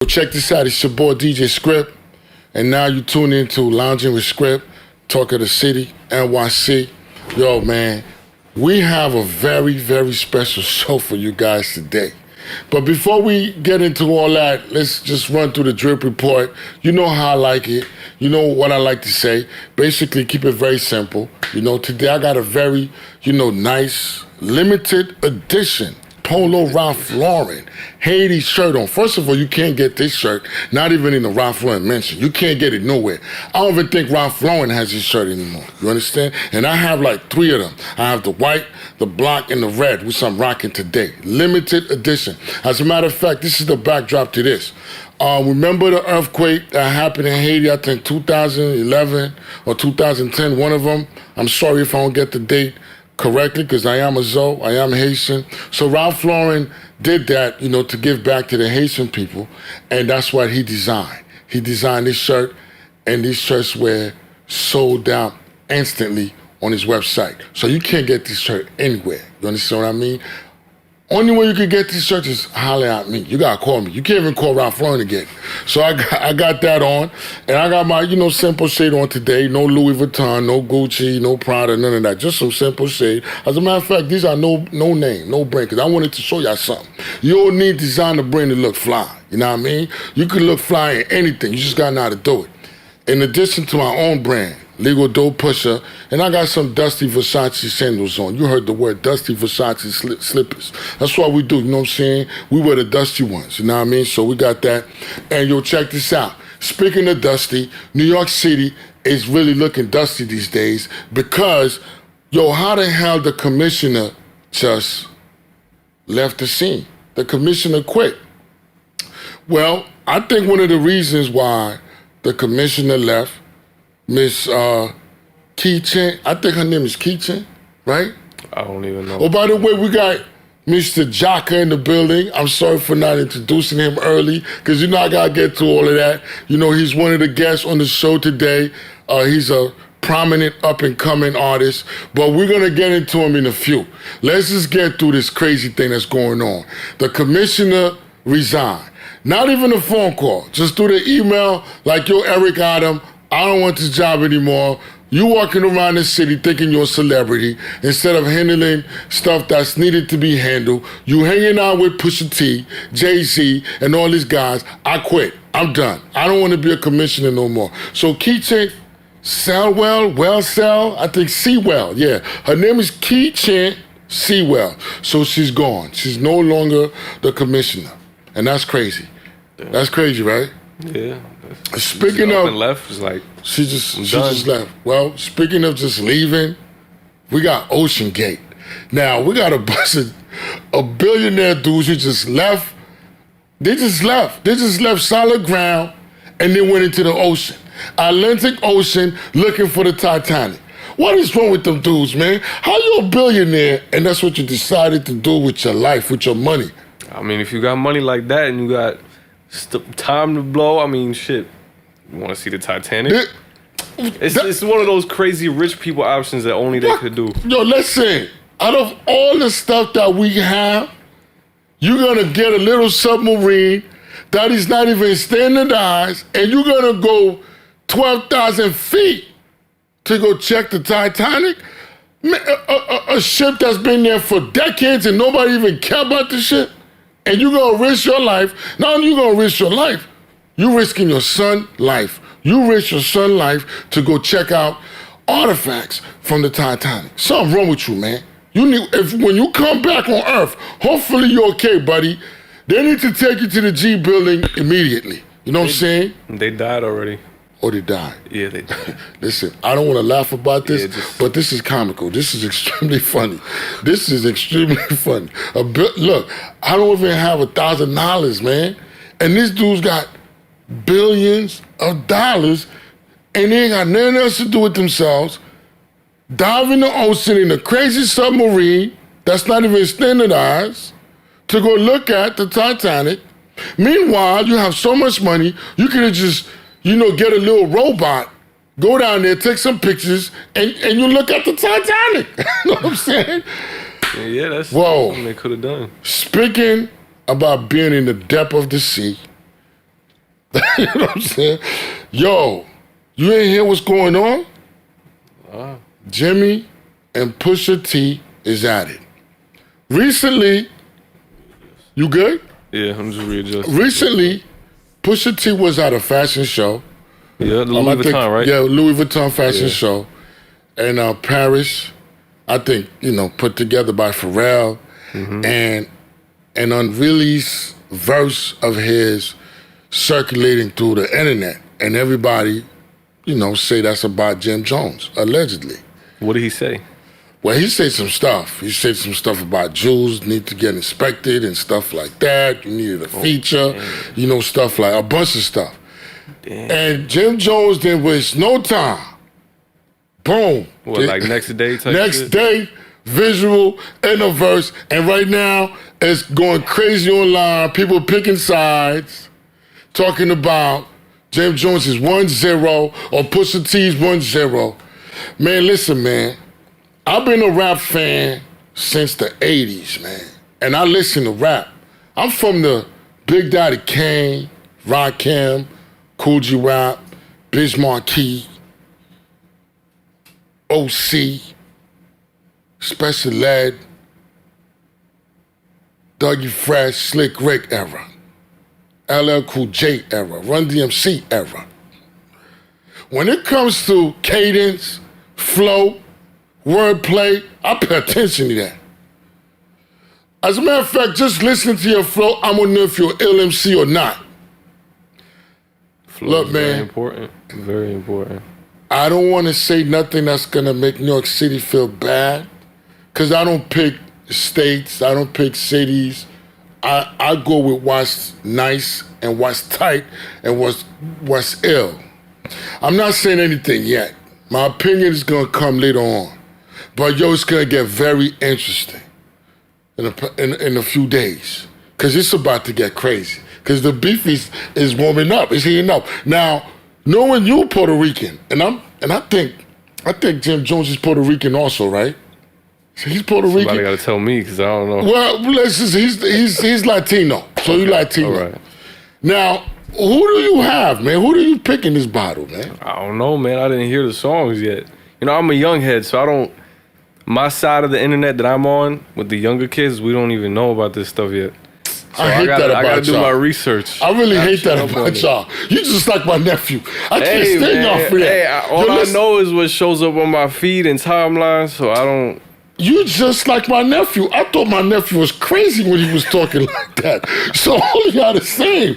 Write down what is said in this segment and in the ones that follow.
check this out. It's your boy DJ Scripz. And now you tune into Loungin with Scripz, Talk of the City, NYC. Yo, man, we have a very, very special show for you guys today. But before we get into all that, let's just run through the drip report. You know how I like it. You know what I like to say. Basically, keep it very simple. You know, today I got a very, nice, limited edition Polo Ralph Lauren Haiti shirt on. First of all, you can't get this shirt, not even in the Ralph Lauren mention. You can't get it nowhere. I don't even think Ralph Lauren has this shirt anymore. You understand? And I have like 3 of them. I have the white, the black, and the red, which I'm rocking today. Limited edition. As a matter of fact, this is the backdrop to this. Remember the earthquake that happened in Haiti, I think 2011 or 2010, one of them? I'm sorry if I don't get the date correctly, because I am a Zoe, I am Haitian. So Ralph Lauren did that, to give back to the Haitian people, and that's what he designed. He designed this shirt, and these shirts were sold out instantly on his website. So you can't get this shirt anywhere. You understand what I mean? Only way you can get these shirts is holler at me. You gotta call me. You can't even call Ralph Lauren again. So I got that on, and I got my, simple shade on today. No Louis Vuitton, no Gucci, no Prada, none of that. Just some simple shade. As a matter of fact, these are no name, no brand, because I wanted to show y'all something. You don't need designer brand to look fly. You know what I mean? You can look fly in anything. You just gotta know how to do it. In addition to my own brand, Legal Dope Pusha, and I got some Dusty Versace sandals on. You heard the word Dusty Versace slippers. That's what we do, you know what I'm saying? We wear the dusty ones, you know what I mean? So we got that. And yo, check this out. Speaking of dusty, New York City is really looking dusty these days because, how the hell the commissioner just left the scene? The commissioner quit. Well, I think one of the reasons why the commissioner left, Miss Keychain, I think her name is Keychain, right? I don't even know. Oh, by the way, we got Mr. Jakkah in the building. I'm sorry for not introducing him early, because I gotta get to all of that. He's one of the guests on the show today. He's a prominent up-and-coming artist, but we're gonna get into him in a few. Let's just get through this crazy thing that's going on. The commissioner resigned. Not even a phone call, just through the email, like, yo, Eric Adam, I don't want this job anymore. You walking around the city thinking you're a celebrity instead of handling stuff that's needed to be handled. You hanging out with Pusha T, Jay-Z, and all these guys. I quit. I'm done. I don't want to be a commissioner no more. So Keychain Sewell, I think Sewell, yeah. Her name is Keychain Sewell. So she's gone. She's no longer the commissioner. And that's crazy. Yeah. That's crazy, right? Yeah. Speaking of left, it's like she just left. Well, speaking of just leaving, we got OceanGate. Now we got a bunch of billionaire dudes who just left. They just left solid ground and they went into the ocean. Atlantic Ocean looking for the Titanic. What is wrong with them dudes, man? How you a billionaire and that's what you decided to do with your life, with your money? I mean, if you got money like that and you got time to blow, I mean, shit. You want to see the Titanic? It's one of those crazy rich people options that only they could do. Yo, listen. Out of all the stuff that we have, you're going to get a little submarine that is not even standardized, and you're going to go 12,000 feet to go check the Titanic? A ship that's been there for decades and nobody even care about the ship? And you're going to risk your life. Not only you going to risk your life, you're risking your son's life. You risk your son's life to go check out artifacts from the Titanic. Something wrong with you, man. When you come back on Earth, hopefully you're okay, buddy. They need to take you to the G building immediately. You know what I'm saying? They died already. Oh, they died? Yeah, they died. Listen, I don't want to laugh about this, but this is comical. This is extremely funny. Look, I don't even have $1,000, man. And this dude's got billions of dollars, and they ain't got nothing else to do with themselves. Dive in the ocean in a crazy submarine that's not even standardized to go look at the Titanic. Meanwhile, you have so much money, you could have just, get a little robot, go down there, take some pictures, and you look at the Titanic. You know what I'm saying? Yeah, that's something they could have done. Speaking about being in the depth of the sea, You know what I'm saying? Yo, you ain't hear what's going on? Jimmy and Pusha T is at it. Recently, you good? Yeah, I'm just readjusting. Recently, Pusha T was at a fashion show. Yeah, the Louis Vuitton, right? Yeah, Louis Vuitton fashion show. And Paris, I think, put together by Pharrell. And an unreleased verse of his circulating through the internet. And everybody, say that's about Jim Jones, allegedly. What did he say? Well, he said some stuff. He said some stuff about Jews need to get inspected and stuff like that. You needed a feature, stuff like a bunch of stuff. Damn. And Jim Jones didn't waste no time. Boom. What, like next day type Next shit? day, visual in a verse. And right now, it's going crazy online. People picking sides, talking about Jim Jones is 1-0 or Pusha T's 1-0. Man, listen, man. I've been a rap fan since the 80s, man. And I listen to rap. I'm from the Big Daddy Kane, Rakim, Kool G Rap, Biz Markie, OC, Special Ed, Dougie Fresh, Slick Rick era, LL Cool J era, Run DMC era. When it comes to cadence, flow, wordplay, I pay attention to that. As a matter of fact, just listening to your flow, I'm gonna know if you're an LMC or not. Flow Look, is man. Very important. Very important. I don't want to say nothing that's gonna make New York City feel bad, because I don't pick states, I don't pick cities. I go with what's nice and what's tight and what's ill. I'm not saying anything yet. My opinion is gonna come later on. But it's gonna get very interesting in a few days. Cause it's about to get crazy. Cause the beef is warming up, it's heating up. Now, knowing you Puerto Rican, and I think Jim Jones is Puerto Rican also, right? So he's Puerto Rican. Somebody gotta tell me, cause I don't know. Well, he's Latino. So you Latino. All right. Now, who do you have, man? Who do you pick in this bottle, man? I don't know, man. I didn't hear the songs yet. I'm a young head, so I don't. My side of the internet that I'm on with the younger kids, we don't even know about this stuff yet. So I hate that about y'all. I gotta do my research. I really hate that about y'all. You just like my nephew. I can't stand y'all for that. Hey, all I know is what shows up on my feed and timeline, so I don't. You just like my nephew. I thought my nephew was crazy when he was talking like that. So all of y'all the same.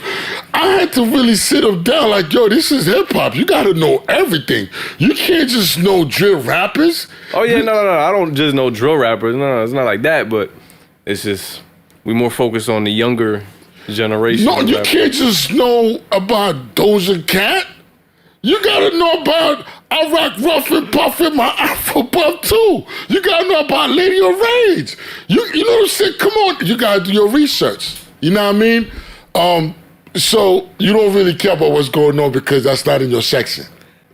I had to really sit him down like, yo, this is hip hop. You gotta know everything. You can't just know drill rappers. Oh yeah, no. I don't just know drill rappers. No, it's not like that. But it's just we more focused on the younger generation. No, you can't just know about Doja Cat. You gotta know about I Rock Rough and Puff and my Afro Puff too. You gotta know about Lady of Rage. You know what I'm saying? Come on, you gotta do your research. You know what I mean? So you don't really care about what's going on because that's not in your section.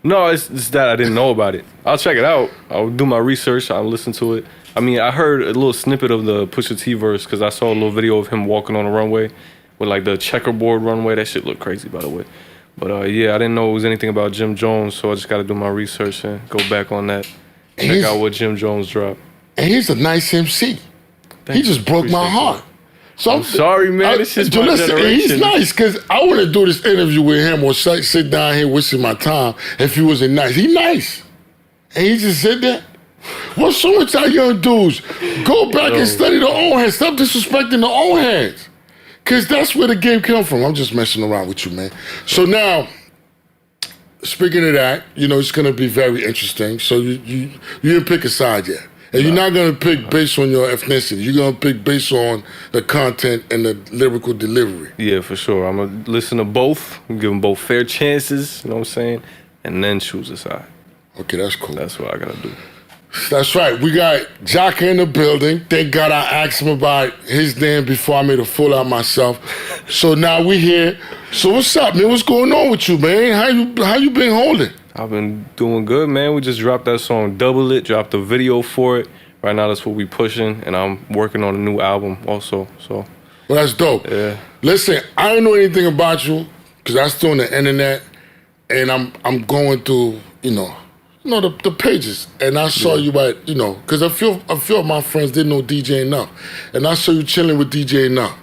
No, it's that I didn't know about it. I'll check it out. I'll do my research. I'll listen to it. I mean, I heard a little snippet of the Pusha T verse because I saw a little video of him walking on a runway with like the checkerboard runway. That shit looked crazy, by the way. But yeah, I didn't know it was anything about Jim Jones, so I just got to do my research and go back on that. Check out what Jim Jones dropped. And he's a nice MC. He just broke my heart. So I'm sorry, man. It's just my generation. He's nice because I wouldn't do this interview with him or sit down here wasting my time if he wasn't nice. He nice. And he just said that. What's so with y'all young dudes? Go back and study the old heads. Stop disrespecting the old heads. Because that's where the game came from. I'm just messing around with you, man. So now, speaking of that, it's going to be very interesting. So you didn't pick a side yet. And you're not going to pick based on your ethnicity. You're going to pick based on the content and the lyrical delivery. Yeah, for sure. I'm going to listen to both, give them both fair chances, you know what I'm saying? And then choose a side. Okay, that's cool. That's what I got to do. That's right. We got Jakkah in the building. Thank God I asked him about his name before I made a fool out of myself. So now we here. So what's up, man? What's going on with you, man? How you been holding? I've been doing good, man. We just dropped that song Double It, dropped a video for it. Right now that's what we pushing, and I'm working on a new album also. So well, that's dope. Yeah. Listen, I don't know anything about you. because I still on the internet, and I'm going through, the pages, and I saw you at, because a few of my friends didn't know DJ Enough, and I saw you chilling with DJ Enough.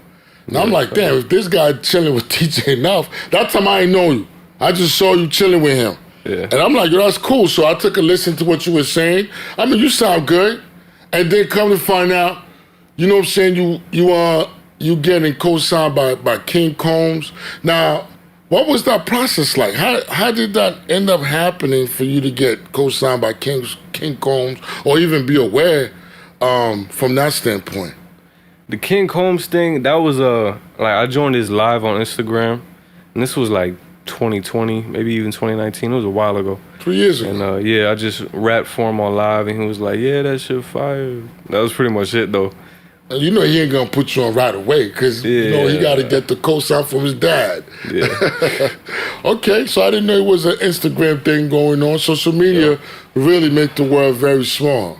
And I'm like, damn, if this guy chilling with DJ Enough, that time I ain't know you. I just saw you chilling with him. Yeah. And I'm like, yo, that's cool. So I took a listen to what you were saying. I mean, you sound good. And then come to find out, you know what I'm saying, you getting co-signed by King Combs. Now, what was that process like? How did that end up happening for you to get co-signed by King Combs, or even be aware from that standpoint? The King Combs thing, that was I joined his live on Instagram, and this was like 2020, maybe even 2019. It was a while ago. 3 years ago. And I just rapped for him on live, and he was like, "Yeah, that shit fire." That was pretty much it, though. And he ain't gonna put you on right away, because he got to get the cosign from his dad. Yeah. Okay, so I didn't know it was an Instagram thing going on. Social media really make the world very small.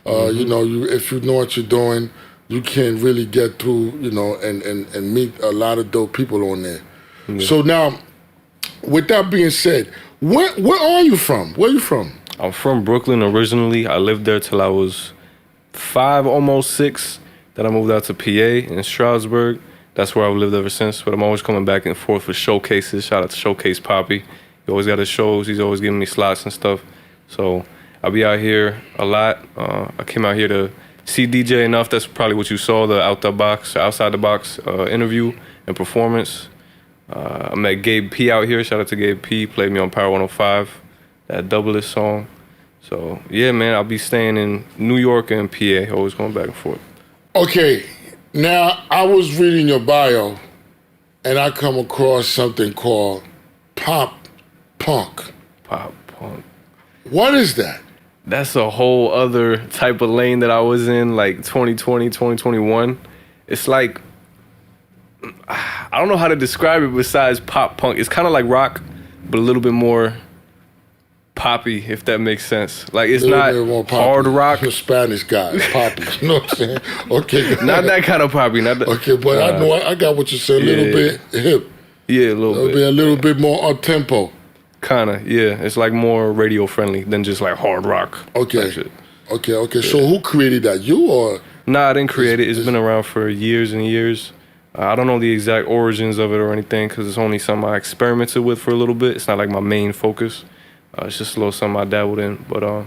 If you know what you're doing, you can really get through, and meet a lot of dope people on there. Yeah. So now, with that being said, where are you from? Where are you from? I'm from Brooklyn originally. I lived there till I was 5, almost 6. Then I moved out to PA in Stroudsburg. That's where I've lived ever since. But I'm always coming back and forth for showcases. Shout out to Showcase Poppy. He always got his shows. He's always giving me slots and stuff. So I'll be out here a lot. I came out here to see DJ Enough. That's probably what you saw, the outside the box interview and performance. I met Gabe P out here. Shout out to Gabe P. Played me on Power 105, that Double song. So yeah, man, I'll be staying in New York and PA, always going back and forth. Okay, now I was reading your bio, and I come across something called pop punk. Pop punk. What is that? That's a whole other type of lane that I was in, like 2020, 2021. It's like, I don't know how to describe it besides pop punk. It's kind of like rock, but a little bit more poppy, if that makes sense. Like, it's not hard rock. You're a Spanish guy, poppy. You know what I'm saying? Okay. Not that kind of poppy. Okay, but I know I got what you said. A little bit hip. Yeah, a little bit. A little bit more up tempo. Kinda, yeah. It's like more radio friendly than just like hard rock. Okay. Okay. Yeah. So who created that? You or? Nah, I didn't create it. It's been around for years and years. I don't know the exact origins of it or anything, because it's only something I experimented with for a little bit. It's not like my main focus. It's just a little something I dabbled in. But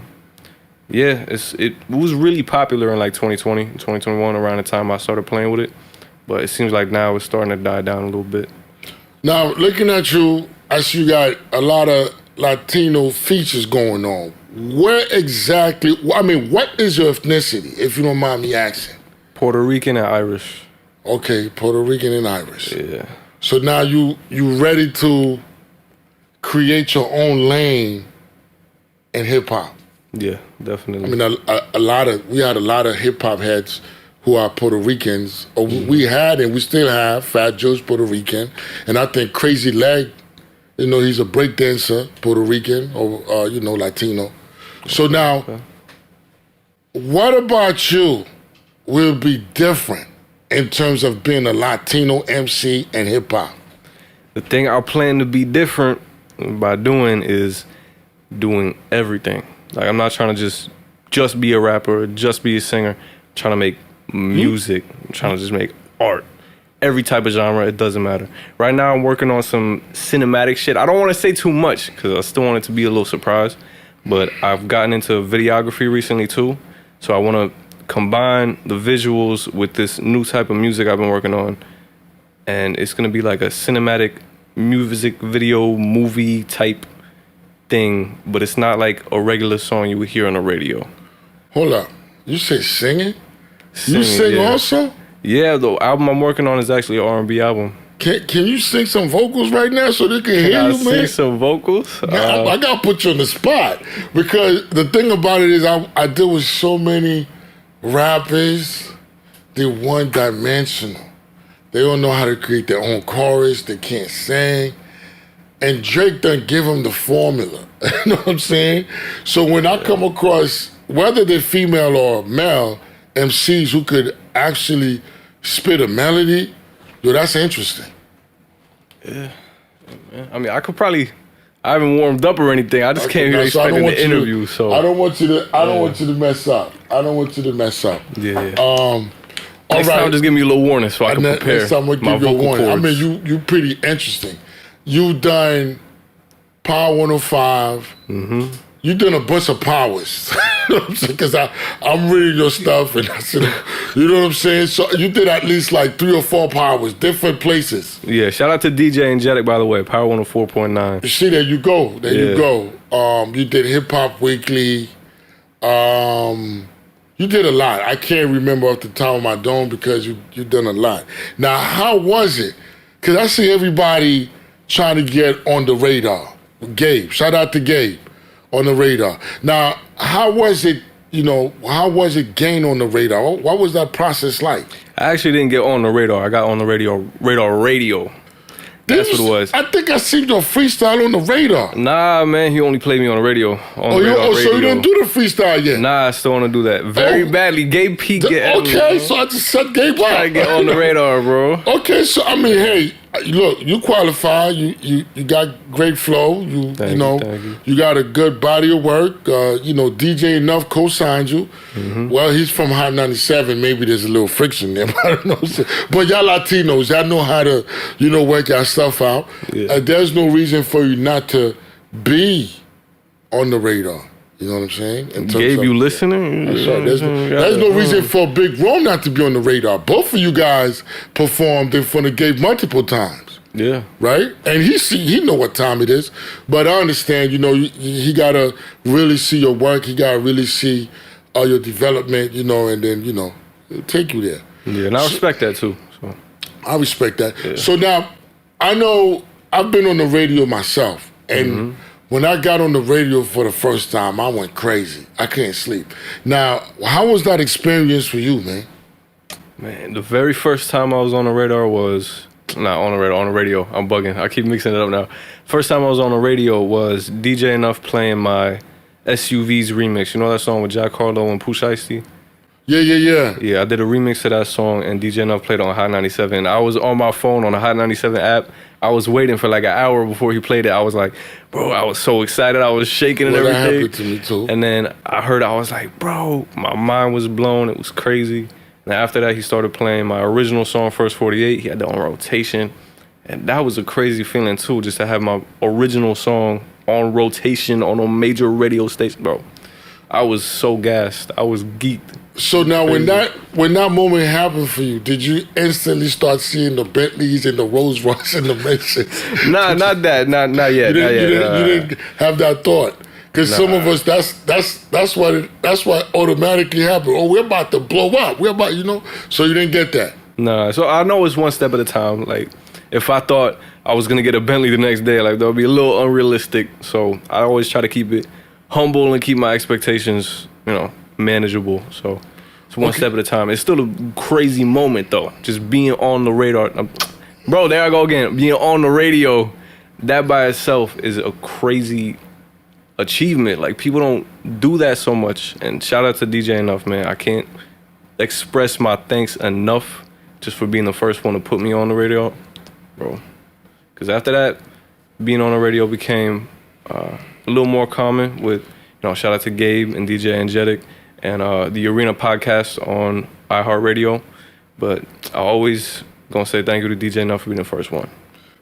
yeah, it was really popular in like 2020, 2021, around the time I started playing with it. But it seems like now it's starting to die down a little bit. Now, looking at you, I see you got a lot of Latino features going on. Where exactly, what is your ethnicity, if you don't mind me asking? Puerto Rican and Irish. Okay, Puerto Rican and Irish. Yeah. So now you ready to create your own lane in hip hop? Yeah, definitely. I mean, we had a lot of hip hop heads who are Puerto Ricans. Or we had, and we still have, Fat Joe's Puerto Rican, and I think Crazy Leg, he's a breakdancer, Puerto Rican, or Latino. So now, what about you will be different in terms of being a Latino MC and hip hop? The thing I plan to be different by doing is doing everything. Like, I'm not trying to just be a rapper or just be a singer. I'm trying to make music. I'm trying to just make art. Every type of genre, it doesn't matter. Right now, I'm working on some cinematic shit. I don't want to say too much because I still want it to be a little surprise. But I've gotten into videography recently too. So I want to combine the visuals with this new type of music I've been working on. And it's going to be like a cinematic music video movie type thing. But it's not like a regular song you would hear on the radio. Hold up. You say singing? You sing also? Yeah, the album I'm working on is actually an R&B album. Can you sing some vocals right now so they can hear you, man? Sing some vocals? Now, I got to put you on the spot because the thing about it is I deal with so many rappers. They're one-dimensional. They don't know how to create their own chorus. They can't sing. And Drake done give them the formula. You know what I'm saying? So when I come across, whether they're female or male, MCs who could actually spit a melody, yo, that's interesting. Yeah. I mean, I haven't warmed up or anything. I just came here expecting the interview. So I don't want you to. I don't want you to mess up. I don't want you to mess up. Yeah. Next time, just give me a little warning so I can prepare. Next time, we'll give you a warning. I mean, you pretty interesting. You done Power 105. Mm-hmm. You done a bunch of powers. You know what I'm saying? Because I'm reading your stuff and I said, you know what I'm saying? So you did at least like 3 or 4 powers, different places. Yeah, shout out to DJ and Jakkah, by the way, Power 104.9. You see, there you go. You go. You did Hip Hop Weekly. You did a lot. I can't remember off the top of my dome because you done a lot. Now, how was it? Because I see everybody trying to get on the radar. Gabe, shout out to Gabe on the radar. Now, how was it, how was it getting on the radar? What was that process like? I actually didn't get on the radar. I got on the radio. That's what it was. I think I seen your freestyle on the radar. Nah, man, he only played me on the radio. So you didn't do the freestyle yet? Nah, I still want to do that very badly. Gabe P get okay, so I just set Gabe up. Try to get on the radar, bro. Okay, so I mean, hey, look, you qualify. You got great flow. Thank you. You got a good body of work. DJ Enough co-signed you. Mm-hmm. Well, he's from Hot 97. Maybe there's a little friction there. But I don't know. But y'all Latinos, y'all know how to, work your stuff out. Yeah. There's no reason for you not to be on the radar. You know what I'm saying? Gabe, you listening? That's right. There's no reason for Big Rome not to be on the radar. Both of you guys performed in front of Gabe multiple times. Yeah. Right? And he know what time it is. But I understand, he got to really see your work. He got to really see your development, and then, take you there. Yeah, and I respect that too. So I respect that. Yeah. So now, I know I've been on the radio myself. And when I got on the radio for the first time, I went crazy. I couldn't sleep. Now, how was that experience for you, man? Man, the very first time I was on the radar was... Not on the radar, on the radio. I'm bugging. I keep mixing it up now. First time I was on the radio was DJ Enough playing my SUVs remix. You know that song with Jack Harlow and Pusha? Yeah. Yeah, I did a remix to that song, and DJ Enough played it on Hot 97. I was on my phone on the Hot 97 app. I was waiting for like an hour before he played it. I was like, bro, I was so excited. I was shaking and everything. That happened to me too. And then I was like, bro, my mind was blown. It was crazy. And after that, he started playing my original song, First 48. He had that on rotation. And that was a crazy feeling too, just to have my original song on rotation on a major radio station, bro. I was so gassed. I was geeked. So now, when that moment happened for you, did you instantly start seeing the Bentleys and the Rolls Royce and the Masons? Nah, not that. Not yet. You didn't have that thought, because some of us, that's what automatically happened. Oh, we're about to blow up. So you didn't get that. Nah. So I know it's one step at a time. Like, if I thought I was gonna get a Bentley the next day, like that would be a little unrealistic. So I always try to keep it humble and keep my expectations, manageable. So it's one step at a time. It's still a crazy moment though, just being on the radar. Bro, there I go again. Being on the radio, that by itself is a crazy achievement. Like, people don't do that so much. And shout out to DJ Enough, man. I can't express my thanks enough just for being the first one to put me on the radio, bro. Because after that, being on the radio became a little more common with, shout out to Gabe and DJ Angelic and the Arena podcast on iHeartRadio. But I always gonna say thank you to DJ Enough for being the first one.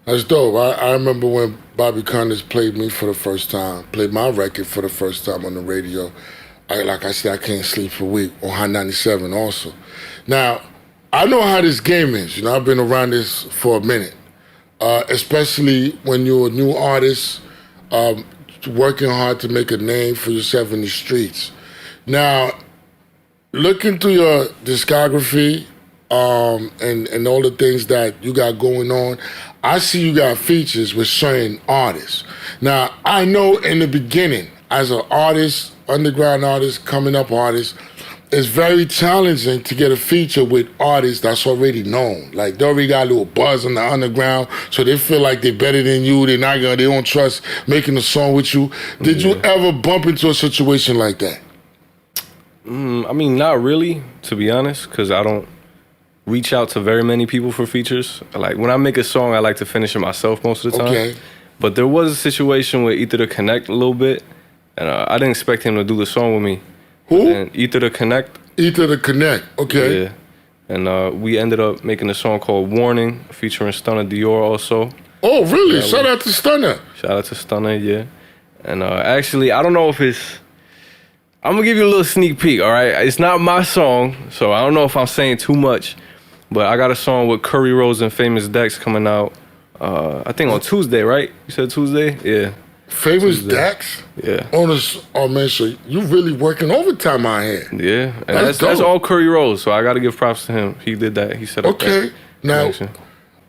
That's dope. I remember when Bobby Connor's played me for the first time, played my record for the first time on the radio. Like I said, I can't sleep for a week on Hot 97 also. Now, I know how this game is. I've been around this for a minute, especially when you're a new artist, working hard to make a name for yourself in the streets. Now, looking through your discography and all the things that you got going on, I see you got features with certain artists. Now, I know in the beginning, as an artist, underground artist, coming up artist, it's very challenging to get a feature with artists that's already known. Like, they already got a little buzz on the underground, so they feel like they're better than you. They don't trust making a song with you. Did you ever bump into a situation like that? I mean, not really, to be honest, because I don't reach out to very many people for features. Like when I make a song, I like to finish it myself most of the time. Okay. But there was a situation with Ether to Connect a little bit, and I didn't expect him to do the song with me. Who? And Ether to Connect. Ether to Connect. Okay. Yeah. And we ended up making a song called Warning, featuring Stunner Dior also. Oh, really? Shout out to Stunner. Shout out to Stunner, yeah. And actually, I don't know if it's... I'm going to give you a little sneak peek, all right? It's not my song, so I don't know if I'm saying too much, but I got a song with Curry Rose and Famous Dex coming out, I think on Tuesday, right? You said Tuesday? Yeah. Famous Tuesday. Dex? Yeah. Oh, man, so you really working overtime out here. Yeah. And that's all Curry Rose, so I got to give props to him. He did that. He set up that connection.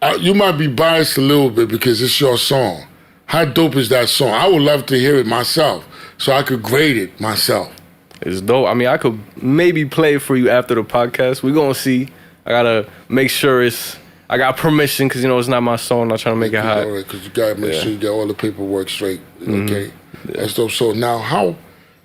Now, you might be biased a little bit because it's your song. How dope is that song? I would love to hear it myself so I could grade it myself. It's dope. I mean, I could maybe play it for you after the podcast. We're going to see. I got to make sure I got permission because, it's not my song. I'm not trying to make it hot. All right, because you got to make sure you get all the paperwork straight. Okay? Yeah. That's dope. So now, how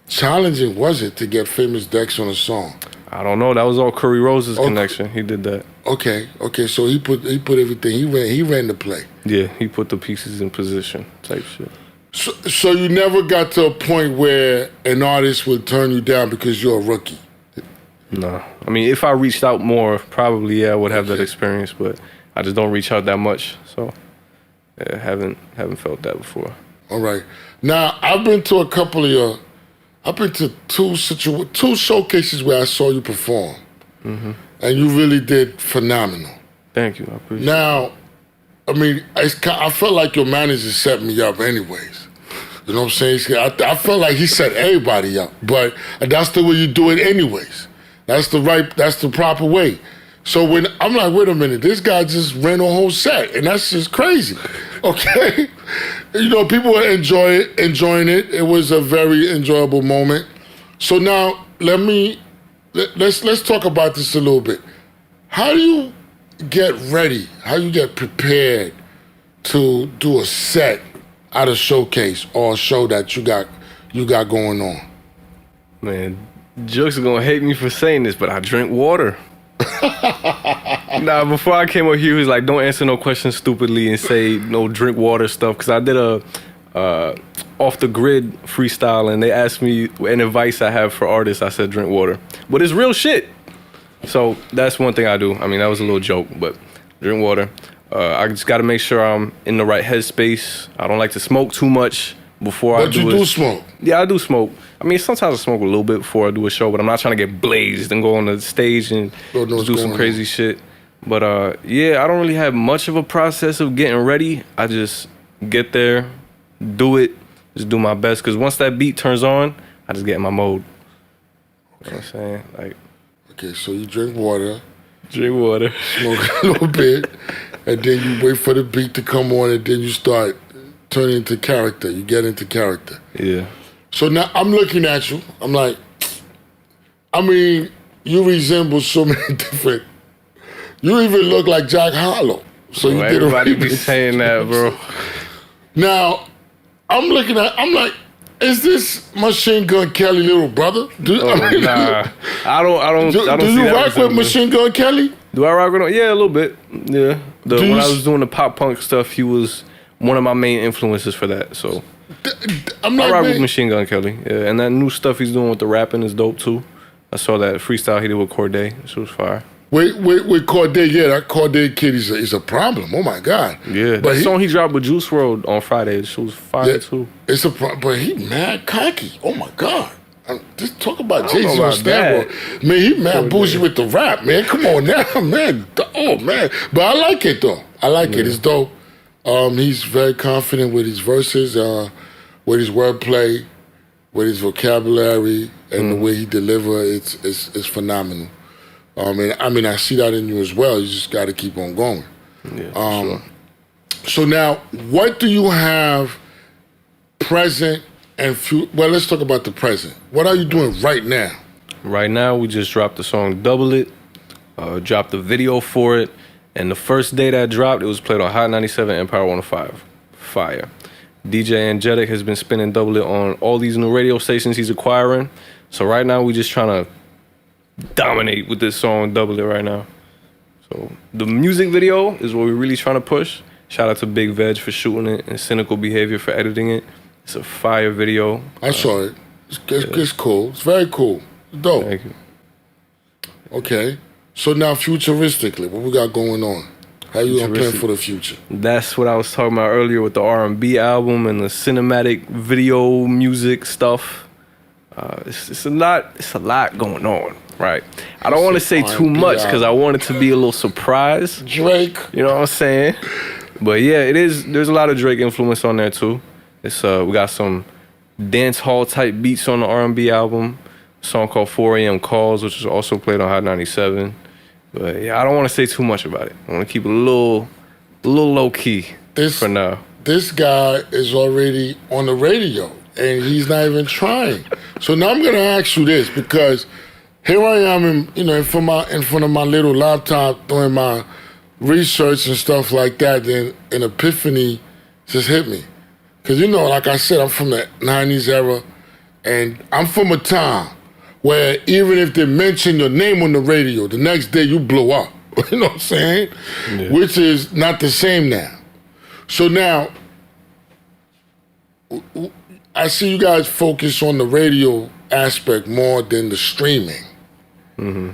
challenging was it to get Famous Dex on a song? I don't know. That was all Curry Rose's connection. He did that. Okay. So he put everything. He ran the play. Yeah, he put the pieces in position type shit. So you never got to a point where an artist would turn you down because you're a rookie? No. I mean, if I reached out more, probably, I would have that experience, but I just don't reach out that much. So, yeah, haven't felt that before. All right. Now, I've been to a couple of I've been to two showcases where I saw you perform. Mm-hmm. And you really did phenomenal. Thank you. I appreciate it. Now, I mean, I felt like your manager set me up anyways. You know what I'm saying? I felt like he set everybody up, but that's the way you do it anyways. That's the proper way. So when I'm like, wait a minute, this guy just ran a whole set, and that's just crazy. Okay? People were enjoying it. It was a very enjoyable moment. So now let's talk about this a little bit. How do you get ready? How do you get prepared to do a set at a showcase or a show that you got going on? Man, jokes are gonna hate me for saying this, but I drink water. Nah, before I came up here, he was like, don't answer no questions stupidly and say no drink water stuff. Because I did a off the grid freestyle and they asked me an advice I have for artists. I said drink water. But it's real shit. So that's one thing I do. I mean, that was a little joke, but drink water. I just got to make sure I'm in the right headspace. I don't like to smoke too much before I do it. But you do smoke? Yeah, I do smoke. I mean, sometimes I smoke a little bit before I do a show, but I'm not trying to get blazed and go on the stage and do some crazy shit. But yeah, I don't really have much of a process of getting ready. I just get there, do it, just do my best. Because once that beat turns on, I just get in my mode. You know what I'm saying? Like, okay, so you drink water. Drink water. Smoke a little bit. And then you wait for the beat to come on, and then you start turning into character. You get into character. Yeah. So now I'm looking at you. I'm like, I mean, you resemble so many different. You even look like Jack Harlow. So you did everybody be saying that, bro. Now, I'm like, is this Machine Gun Kelly little brother? Nah, I don't. Do you rock with Machine Gun Kelly? Do I rock with him? Yeah, a little bit. Yeah. When I was doing the pop punk stuff, he was one of my main influences for that. So I rock with Machine Gun Kelly. Yeah, and that new stuff he's doing with the rapping is dope too. I saw that freestyle he did with Corday. This was fire. With Corday, yeah, that Corday kid is a problem. Oh my God. Yeah, but that song he dropped with Juice WRLD on Friday, it was fire too. It's a problem, but he mad cocky. Oh my God. Just talk about Jay-Z on steroids. Man, he mad bougie with the rap, man. Come on now, man. Oh man. But I like it though. I like it. It's dope. He's very confident with his verses, with his wordplay, with his vocabulary, and the way he delivers. It's phenomenal. I mean, I see that in you as well. You just got to keep on going. Yeah, sure. So now, what do you have present and future? Well, let's talk about the present. What are you doing right now? Right now, we just dropped the song Double It, dropped the video for it, and the first day that dropped, it was played on Hot 97 Empire 105. Fire. DJ Angelic has been spinning Double It on all these new radio stations he's acquiring. So right now, we just trying to dominate with this song Double It right now. So the music video is what we're really trying to push. Shout out to Big Veg for shooting it and Cynical Behavior for editing it. It's a fire video. I saw it. It's cool. It's very cool. Dope. Thank you. Okay. So now futuristically, what we got going on? How you gonna plan for the future? That's what I was talking about earlier with the R&B album and the cinematic video music stuff. It's a lot going on, right? I don't want to say too much because I want it to be a little surprise. Drake. You know what I'm saying? But yeah, it is. There's a lot of Drake influence on there too. It's we got some dance hall type beats on the R&B album. A song called 4 a.m. Calls, which is also played on Hot 97. But yeah, I don't want to say too much about it. I want to keep it a little low key for now. This guy is already on the radio, and he's not even trying. So now I'm gonna ask you this, because here I am, in front of my little laptop doing my research and stuff like that. Then an epiphany just hit me, because like I said, I'm from the '90s era, and I'm from a time where even if they mention your name on the radio, the next day you blow up. You know what I'm saying? Yeah. Which is not the same now. So now, I see you guys focus on the radio aspect more than the streaming. Mm-hmm.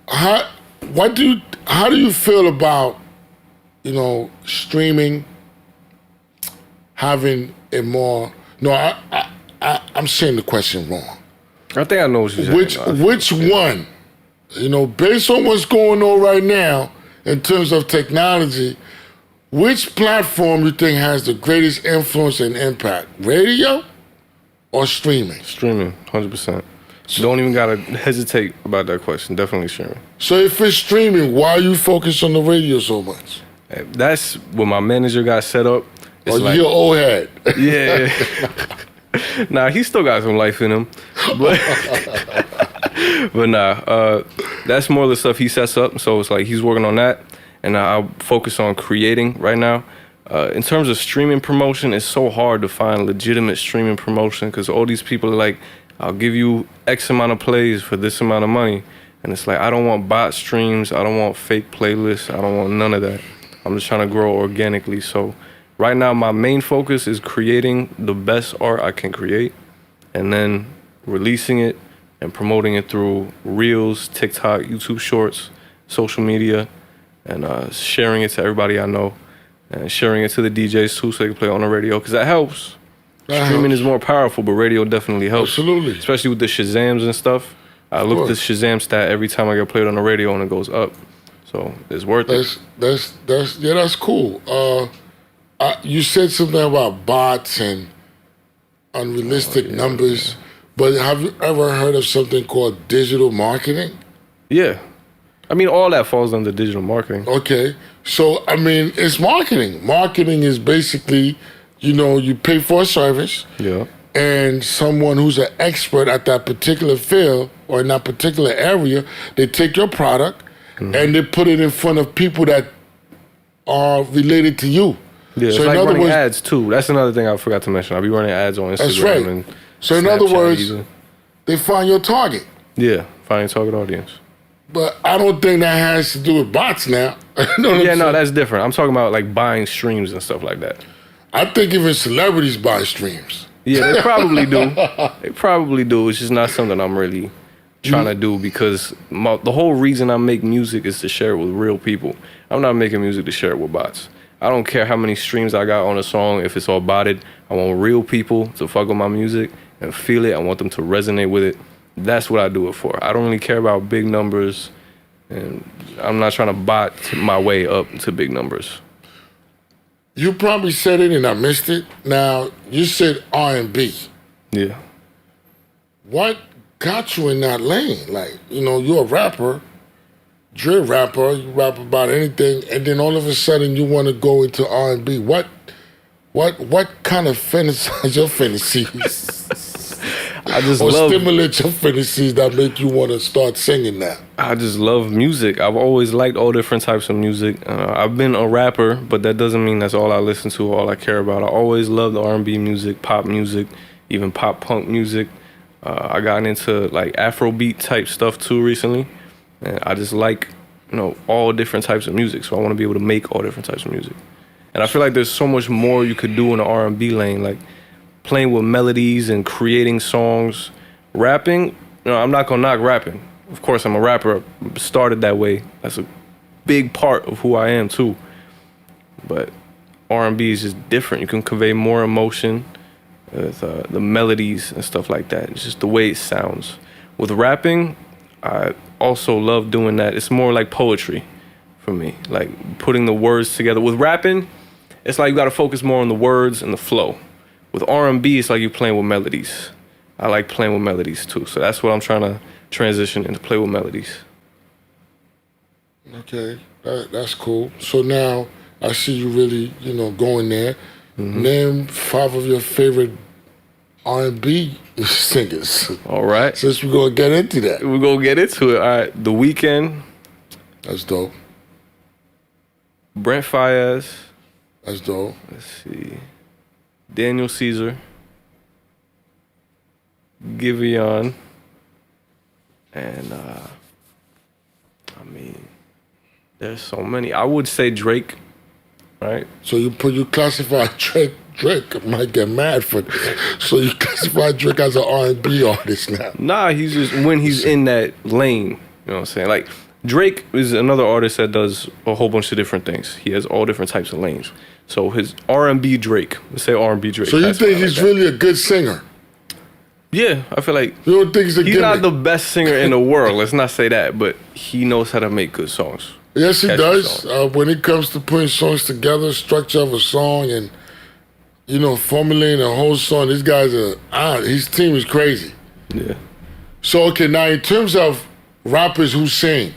How do you feel about, streaming having a more? No, I'm saying the question wrong. I think I know what you're saying. Which one, based on what's going on right now in terms of technology, which platform you think has the greatest influence and impact? Radio or streaming? Streaming, 100%. So don't even gotta hesitate about that question. Definitely streaming. So if it's streaming, why you focus on the radio so much? That's what my manager got set up. It's you're old head. Yeah. Nah, he still got some life in him, but that's more of the stuff he sets up. So it's like he's working on that, and I'll focus on creating right now. In terms of streaming promotion, it's so hard to find legitimate streaming promotion because all these people are like, I'll give you X amount of plays for this amount of money, and it's like I don't want bot streams, I don't want fake playlists, I don't want none of that. I'm just trying to grow organically. So right now, my main focus is creating the best art I can create and then releasing it and promoting it through Reels, TikTok, YouTube Shorts, social media, and sharing it to everybody I know and sharing it to the DJs too so they can play on the radio because that helps. Streaming is more powerful, but radio definitely helps. Absolutely. Especially with the Shazams and stuff. I look at the Shazam stat every time I get played on the radio and it goes up. So it's worth it. That's cool. You said something about bots and unrealistic numbers, but have you ever heard of something called digital marketing? Yeah. I mean, all that falls under digital marketing. Okay. So, it's marketing. Marketing is basically, you pay for a service. Yeah. And someone who's an expert at that particular field or in that particular area, they take your product and they put it in front of people that are related to you. Yeah, so it's like running ads too. That's another thing I forgot to mention. I'll be running ads on Instagram. That's right. And so in other words, they find your target. Yeah, find your target audience. But I don't think that has to do with bots now. No, that's different. I'm talking about like buying streams and stuff like that. I think even celebrities buy streams. Yeah, they probably do. They probably do. It's just not something I'm really trying to do because the whole reason I make music is to share it with real people. I'm not making music to share it with bots. I don't care how many streams I got on a song if it's all botted. I want real people to fuck with my music and feel it. I want them to resonate with it. That's what I do it for. I don't really care about big numbers, and I'm not trying to bot my way up to big numbers. You probably said it and I missed it. Now, you said R&B. Yeah. What got you in that lane? Like, you're a rapper, drill rapper, you rap about anything, and then all of a sudden you want to go into R&B. What kind of fantasize your fantasies? I just stimulate your fantasies that make you want to start singing now? I just love music. I've always liked all different types of music. I've been a rapper, but that doesn't mean that's all I listen to, all I care about. I always loved R&B music, pop music, even pop punk music. I got into like Afrobeat type stuff too recently. And I just like all different types of music. So I want to be able to make all different types of music. And I feel like there's so much more you could do in the R&B lane, like playing with melodies and creating songs. Rapping, I'm not gonna knock rapping. Of course, I'm a rapper. I started that way. That's a big part of who I am too. But R&B is just different. You can convey more emotion with the melodies and stuff like that. It's just the way it sounds. With rapping, I also love doing that. It's more like poetry for me, like putting the words together. With rapping, it's like you got to focus more on the words and the flow. With R&B, it's like you're playing with melodies. I like playing with melodies too, so that's what I'm trying to transition into, play with melodies. Okay, that's cool. So now I see you really, going there. Mm-hmm. Name 5 of your favorite R&B singers. All right. Since we're going to get into that. We're going to get into it. All right, The Weeknd. That's dope. Brent Faiyaz. That's dope. Let's see. Daniel Caesar. Giveon. And, there's so many. I would say Drake, right? So you classify Drake might get mad for this. So you classify Drake as an R&B artist now? Nah, he's just, when he's in that lane, you know what I'm saying? Like, Drake is another artist that does a whole bunch of different things. He has all different types of lanes. So his R&B Drake, let's say R&B Drake. So you think he's really a good singer? Yeah, I feel like you don't think he's gimmick? Not the best singer in the world. Let's not say that, but he knows how to make good songs. Yes, he does. When it comes to putting songs together, structure of a song, and formulating a whole song, this guy's his team is crazy. Yeah. So okay, now in terms of rappers who sing,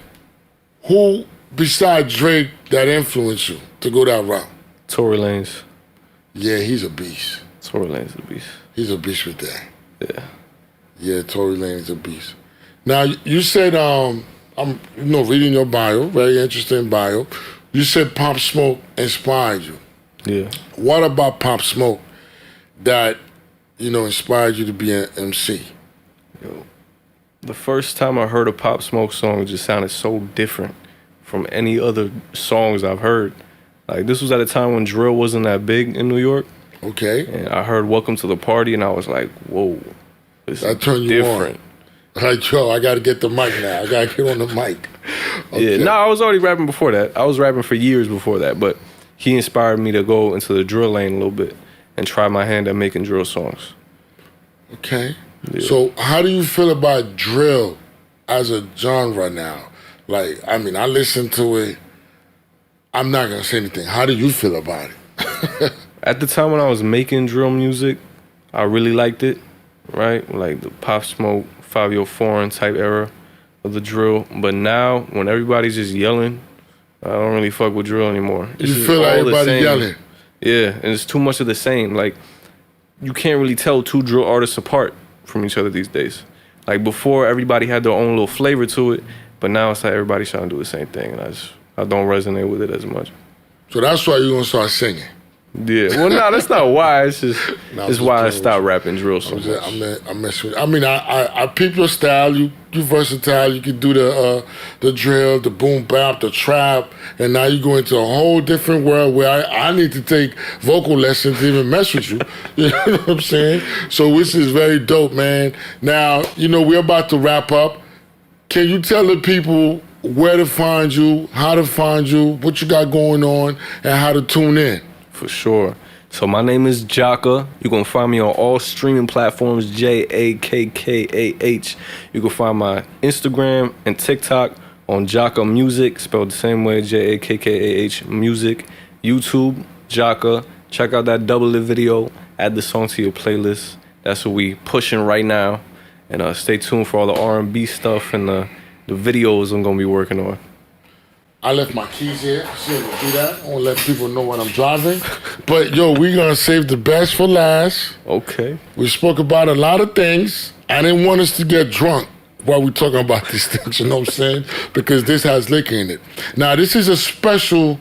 who besides Drake that influenced you to go that route? Tory Lanez. Yeah, he's a beast. Tory Lanez is a beast. He's a beast with that. Yeah. Yeah, Tory Lanez is a beast. Now, you said, I'm reading your bio, very interesting bio. You said Pop Smoke inspired you. Yeah. What about Pop Smoke that, inspired you to be an MC? The first time I heard a Pop Smoke song, it just sounded so different from any other songs I've heard. Like, this was at a time when drill wasn't that big in New York. Okay. And I heard Welcome to the Party, and I was like, whoa, this is different. Like, yo, I got to get the mic now. I got to get on the mic. Okay. Yeah, I was already rapping before that. I was rapping for years before that, but he inspired me to go into the drill lane a little bit and try my hand at making drill songs. Okay. Yeah. So how do you feel about drill as a genre now? Like, I listen to it. I'm not going to say anything. How do you feel about it? At the time when I was making drill music, I really liked it, right? Like the Pop Smoke, Fabio Foreign type era of the drill. But now, when everybody's just yelling, I don't really fuck with drill anymore. You feel like everybody yelling? Yeah, and it's too much of the same. Like, you can't really tell 2 drill artists apart from each other these days. Like, before, everybody had their own little flavor to it, but now it's like everybody's trying to do the same thing, and I don't resonate with it as much. So that's why you're going to start singing? Yeah. Well, no, that's not why. It's just it's why I stopped rapping drill so much. I'm messing with you. I peep your style. You versatile. You can do the drill, the boom bap, the trap, and now you go into a whole different world where I need to take vocal lessons to even mess with you. You know what I'm saying? So this is very dope, man. Now, we're about to wrap up. Can you tell the people where to find you, how to find you, what you got going on, and how to tune in? For sure. So my name is Jakkah. You can find me on all streaming platforms, Jakkah. You can find my Instagram and TikTok on Jakkah Music, spelled the same way, Jakkah Music. YouTube, Jakkah. Check out that double it video. Add the song to your playlist. That's what we pushing right now. And stay tuned for all the R&B stuff and the videos I'm going to be working on. I left my keys here. So I'm gonna do that. I want to let people know when I'm driving. But yo, we're gonna save the best for last. Okay. We spoke about a lot of things. I didn't want us to get drunk while we're talking about these things, you know what I'm saying? Because this has liquor in it. Now, this is a special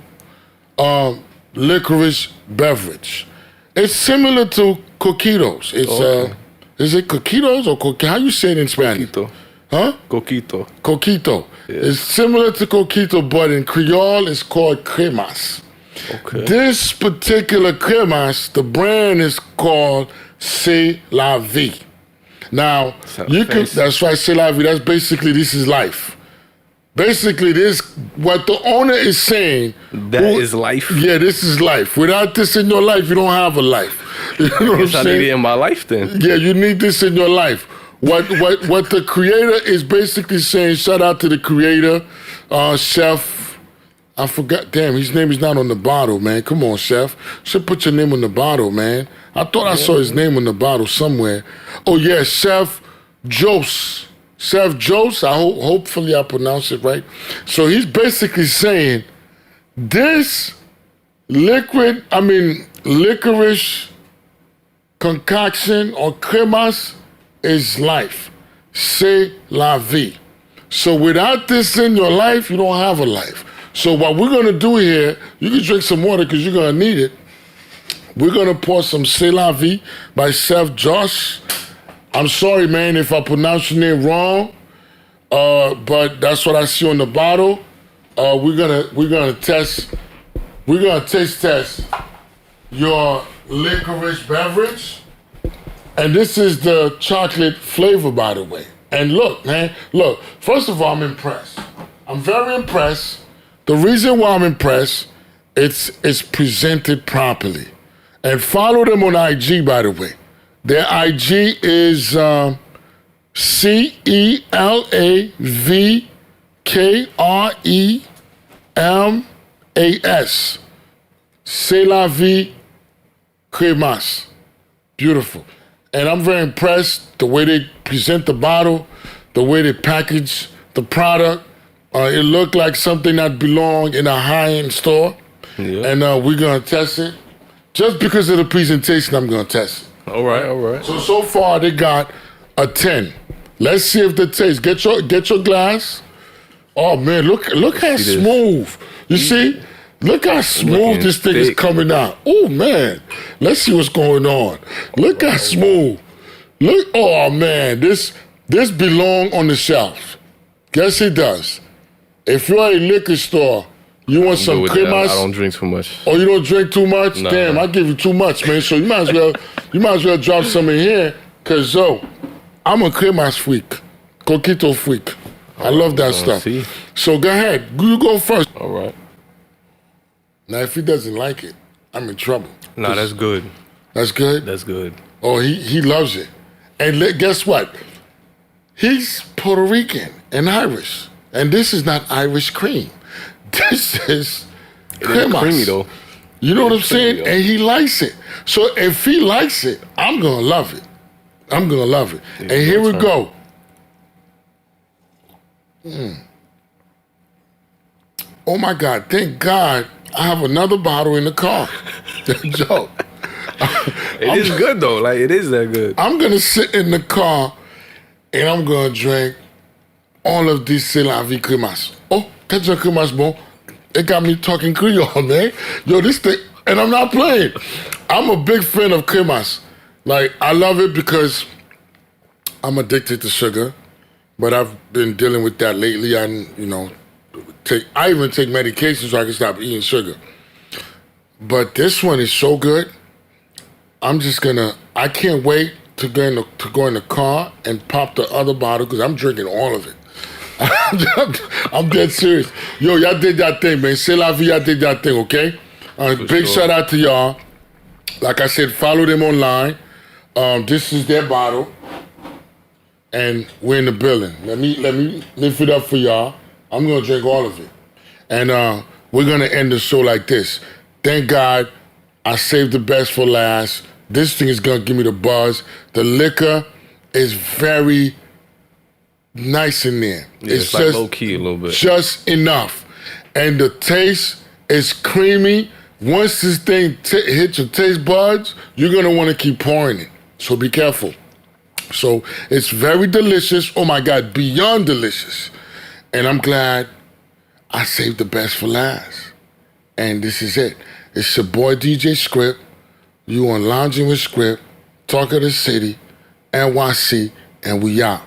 licorice beverage. It's similar to coquitos. It's is it coquitos or how you say it in Spanish? Coquito. Huh? Coquito. Coquito. Yeah. It's similar to Coquito, but in Creole, it's called Cremas. Okay. This particular Cremas, the brand is called C'est la Vie. Now, you can, that's right, C'est la Vie. That's basically, this is life. Basically, this, what the owner is saying. That is life? Yeah, this is life. Without this in your life, you don't have a life. You know what I'm saying? I need it in my life then. Yeah, you need this in your life. What the creator is basically saying, shout out to the creator, Chef, I forgot, damn, his name is not on the bottle, man. Come on, Chef. Should put your name on the bottle, man. I thought I saw his name on the bottle somewhere. Oh, yeah, Chef Jose. Chef Jose, hopefully I pronounce it right. So he's basically saying, this licorice concoction or cremas is life. C'est la vie. So without this in your life, you don't have a life. So what we're gonna do here, you can drink some water because you're gonna need it. We're gonna pour some C'est la vie by Chef Josh. I'm sorry, man, if I pronounce your name wrong, but that's what I see on the bottle. We're gonna taste test your licorice beverage, and this is the chocolate flavor, by the way. And look, man, look. First of all, I'm impressed. I'm very impressed. The reason why I'm impressed, it's presented properly. And follow them on IG, by the way. Their IG is CELAVKREMAS. C'est la vie cremas. Beautiful. And I'm very impressed the way they present the bottle, the way they package the product. It looked like something that belonged in a high-end store. Yeah. And we're going to test it. Just because of the presentation, I'm going to test it. All right. So far, they got a 10. Let's see if the taste. Get your glass. Oh, man, look how smooth. You see? Look how smooth this thing is coming out. Oh, man. Let's see what's going on. Look how smooth. Look, oh, man. This belong on the shelf. Guess it does. If you're at a liquor store, you want some cremas? I don't drink too much. Oh, you don't drink too much? Nah. Damn, I give you too much, man. So you might as well drop some in here. Cause I'm a cremas freak, coquito freak. I love that stuff. See. So go ahead, you go first. All right. Now, if he doesn't like it, I'm in trouble. Nah, that's good. That's good? That's good. Oh, he loves it. And guess what? He's Puerto Rican and Irish. And this is not Irish cream. This is cremas. Creamy, though. You know what I'm saying? Though. And he likes it. So if he likes it, I'm going to love it. I'm going to love it. And here we go. Oh, my God. Thank God I have another bottle in the car. Joe. It is good, though. Like, it is that good. I'm going to sit in the car and I'm going to drink all of these C'est la vie cremas. Oh, that's a cremas, bon. It got me talking Creole, man. Yo, this thing, and I'm not playing. I'm a big fan of cremas. Like, I love it because I'm addicted to sugar, but I've been dealing with that lately. I even take medication so I can stop eating sugar. But this one is so good. I can't wait to go in the car and pop the other bottle because I'm drinking all of it. I'm dead serious. Yo, y'all did that thing, man. C'est la vie, y'all did that thing, okay? Big shout out to y'all. Like I said, follow them online. This is their bottle. And we're in the building. Let me lift it up for y'all. I'm going to drink all of it. And we're going to end the show like this. Thank God I saved the best for last. This thing is going to give me the buzz. The liquor is very nice in there. Yeah, it's like low key a little bit. Just enough. And the taste is creamy. Once this thing hits your taste buds, you're going to want to keep pouring it. So be careful. So it's very delicious. Oh my God, beyond delicious. And I'm glad I saved the best for last. And this is it. It's your boy DJ Scripz. You on Loungin with Scripz, Talk of the City, NYC, and we out.